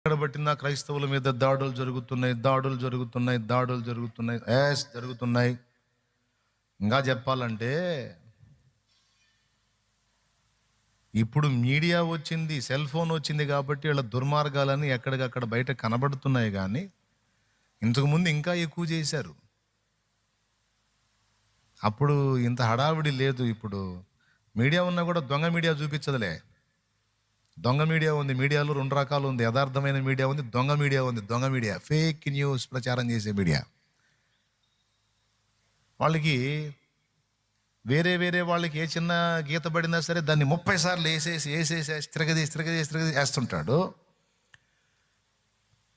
ఎక్కడ పట్టినా క్రైస్తవుల మీద దాడులు జరుగుతున్నాయి, జరుగుతున్నాయి. ఇంకా చెప్పాలంటే ఇప్పుడు మీడియా వచ్చింది, సెల్ ఫోన్ వచ్చింది కాబట్టి వీళ్ళ దుర్మార్గాలని ఎక్కడికక్కడ బయట కనబడుతున్నాయి. కానీ ఇంతకుముందు ఇంకా ఎక్కువ చేశారు. అప్పుడు ఇంత హడావిడి లేదు. ఇప్పుడు మీడియా ఉన్నా కూడా దొంగ మీడియా చూపించదులే. దొంగ మీడియా ఉంది. మీడియాలో 2 రకాలు ఉంది. యథార్థమైన మీడియా ఉంది, దొంగ మీడియా ఉంది. దొంగ మీడియా ఫేక్ న్యూస్ ప్రచారం చేసే మీడియా. వాళ్ళకి వేరే వాళ్ళకి ఏ చిన్న గీత పడినా సరే దాన్ని 30 సార్లు వేసేసి తిరగదీసి వేస్తుంటాడు.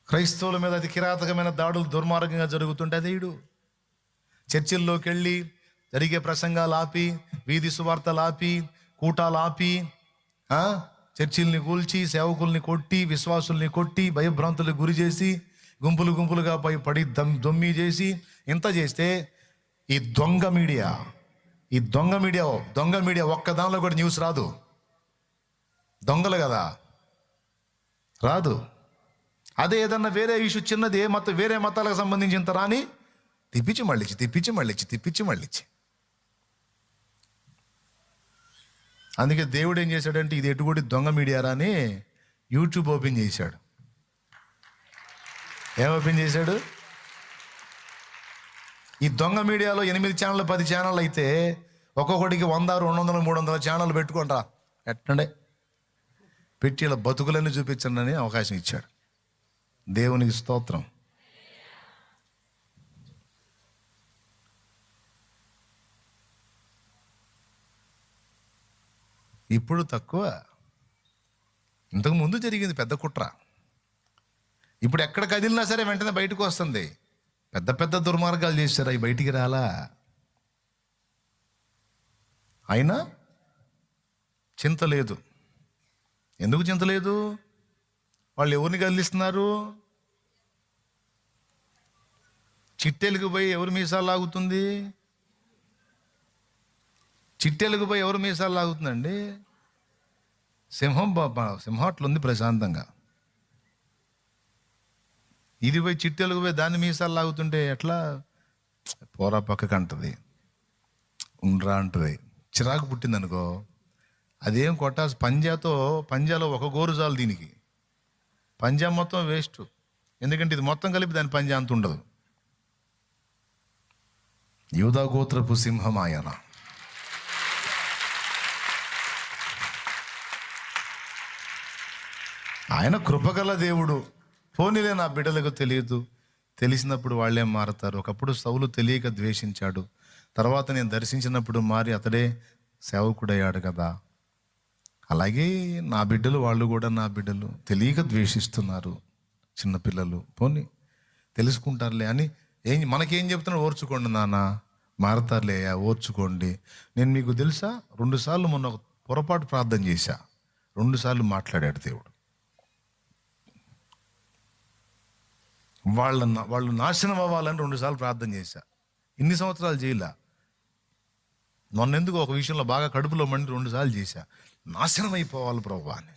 క్రైస్తవుల మీద అతి కిరాతకమైన దాడులు దుర్మార్గంగా జరుగుతుంటే అదేడు చర్చిల్లోకి వెళ్ళి జరిగే ప్రసంగాలు ఆపి, వీధి సువార్తలు ఆపి, కూటాలు ఆపి, చర్చిల్ని కూల్చి, సేవకుల్ని కొట్టి, విశ్వాసుల్ని కొట్టి, భయభ్రాంతులకు గురి చేసి, గుంపులుగా పడి దొమ్మి చేసి, ఇంత చేస్తే ఈ దొంగ మీడియా ఒక్క దానిలో కూడా న్యూస్ రాదు. దొంగలు కదా, రాదు. అదే ఏదన్నా వేరే ఇష్యూ చిన్నది వేరే మతాలకు సంబంధించిన రాని తిప్పించి మళ్ళించి. అందుకే దేవుడు ఏం చేశాడంటే ఇది ఎటుగూడి దొంగ మీడియా రాని యూట్యూబ్ ఓపెన్ చేశాడు. ఏం ఓపెన్ చేశాడు? ఈ దొంగ మీడియాలో 8 ఛానళ్ళు 10 ఛానళ్ళు అయితే ఒక్కొక్కడికి 100, 200, 300 ఛానళ్ళు పెట్టుకుంటా ఎట్టండే పెట్టి ఇలా బతుకులన్నీ చూపించండి అని అవకాశం ఇచ్చాడు. దేవునికి స్తోత్రం. ఇప్పుడు తక్కువ, ఇంతకు ముందు జరిగింది పెద్ద కుట్ర. ఇప్పుడు ఎక్కడ కదిలినా సరే వెంటనే బయటకు వస్తుంది. పెద్ద దుర్మార్గాలు చేశారు, అవి బయటికి రాలా. అయినా చింత లేదు. ఎందుకు చింత లేదు? వాళ్ళు ఎవరిని కదిలిస్తున్నారు? చిట్టెలకు పోయి ఎవరు మీసాలు లాగుతుంది? చిట్టెలకు పోయి ఎవరు మీసాలు లాగుతుందండి? సింహం అట్లుంది ప్రశాంతంగా. ఇది పోయి చిట్టెలకు పోయి దాన్ని మీసాలు లాగుతుంటే ఎట్లా? పోరా పక్కకు అంటది, ఉండ్రా అంటది. చిరాకు పుట్టిందనుకో, అదేం కొట్టాల్సి పంజాలో ఒక గోరు చాలు దీనికి. పంజా మొత్తం వేస్ట్. ఎందుకంటే ఇది మొత్తం కలిపి దాని పంజా అంత ఉండదు. యూదా గోత్రపు సింహమాయన. ఆయన కృపగల దేవుడు. పోనీలే, నా బిడ్డలకు తెలియదు, తెలిసినప్పుడు వాళ్ళేం మారతారు. ఒకప్పుడు సౌలు తెలియక ద్వేషించాడు, తర్వాత నేను దర్శించినప్పుడు మారి అతడే సేవకుడయ్యాడు కదా. అలాగే నా బిడ్డలు, వాళ్ళు కూడా నా బిడ్డలు తెలియక ద్వేషిస్తున్నారు. చిన్నపిల్లలు పోనీ తెలుసుకుంటారులే అని మనకేం చెప్తున్నాడు? ఓర్చుకోండి నాన్న, మారతారులే, ఓర్చుకోండి. నేను మీకు తెలుసా, 2 సార్లు మొన్న ఒక పొరపాటు ప్రార్థన చేశా. 2 సార్లు మాట్లాడాడు దేవుడు. వాళ్ళు నాశనం అవ్వాలని 2 సార్లు ప్రార్థన చేశా. ఇన్ని సంవత్సరాలు చేయలే. మొన్నెందుకు ఒక విషయంలో బాగా కడుపులో మండి 2 సార్లు చేశా, నాశనం అయిపోవాలి ప్రభువా అని.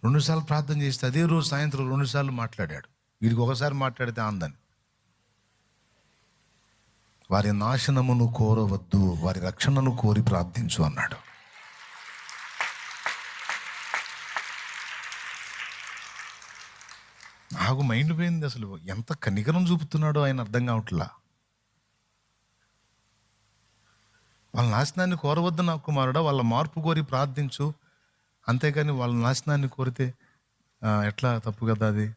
2 సార్లు ప్రార్థన చేస్తే అదే రోజు సాయంత్రం 2 సార్లు మాట్లాడాడు. వీడికి ఒకసారి మాట్లాడితే ఆందని. వారి నాశనమును కోరవద్దు, వారి రక్షణను కోరి ప్రార్థించు అన్నాడు. నాకు మైండ్ పోయింది. అసలు ఎంత కనికరం చూపుతున్నాడో ఆయన అర్థం కావట్లా. వాళ్ళ నాశనాన్ని కోరవద్దు నా కుమారుడా, వాళ్ళ మార్పు కోరి ప్రార్థించు, అంతేకాని వాళ్ళ నాశనాన్ని కోరితే ఎట్లా? తప్పు కదా అది.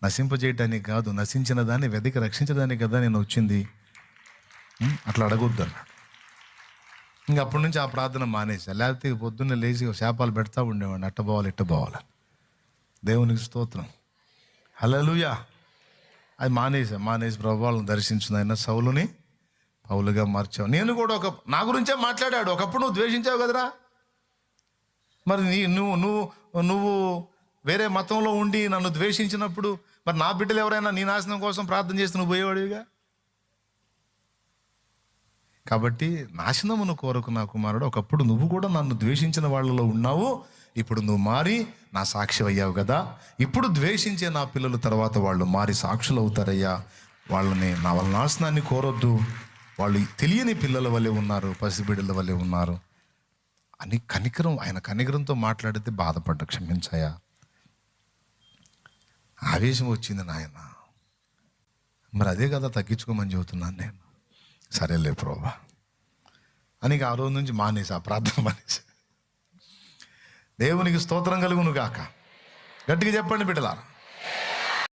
నశింపజేయటానికి కాదు, నశించిన దాన్ని వెతికి రక్షించడానికి కదా నేను వచ్చింది. అట్లా అడగొద్దు అన్నాడు. ఇంక అప్పటి నుంచి ఆ ప్రార్థన మానేసా. లేకపోతే పొద్దున్నే లేచి శాపాలు పెడతా ఉండేవాడిని, అట్ట పోవాలి ఇట్ట పోవాలి. దేవునికి స్తోత్రం, హల్లెలూయా. అది మానేసి ప్రభు వాళ్ళని దర్శించునైనా సౌలుని పౌలుగా మార్చావు. నేను కూడా నా గురించే మాట్లాడాడు. ఒకప్పుడు నువ్వు ద్వేషించావు కదరా, మరి నువ్వు వేరే మతంలో ఉండి నన్ను ద్వేషించినప్పుడు మరి నా బిడ్డలు ఎవరైనా నీ నాశనం కోసం ప్రార్థన చేస్తే నువ్వు పోయేవాడివిగా. కాబట్టి నాశనమును కోరకు నా కుమారుడు, ఒకప్పుడు నువ్వు కూడా నన్ను ద్వేషించిన వాళ్ళలో ఉన్నావు, ఇప్పుడు నువ్వు మారి నా సాక్షి అయ్యావు కదా, ఇప్పుడు ద్వేషించే నా పిల్లలు తర్వాత వాళ్ళు మారి సాక్షులు అవుతారయ్యా. వాళ్ళని నా వాళ్ళ నాశనాన్ని కోరొద్దు, వాళ్ళు తెలియని పిల్లల వల్లే ఉన్నారు, పసిబిడ్డల వల్లే ఉన్నారు అని కనికరం, ఆయన కనికరంతో మాట్లాడితే బాధపడ్డ, క్షమించాయా. ఆవేశం వచ్చింది నాయన, మరి అదే కదా తగ్గించుకోమని చెబుతున్నాను నేను. సరేలే ప్రభా అని ఆ రోజు నుంచి మానేసి ఆ ప్రార్థన మానేసి. దేవునికి స్తోత్రం కలుగును గాక. గట్టిగా చెప్పండి బిడ్డలారా.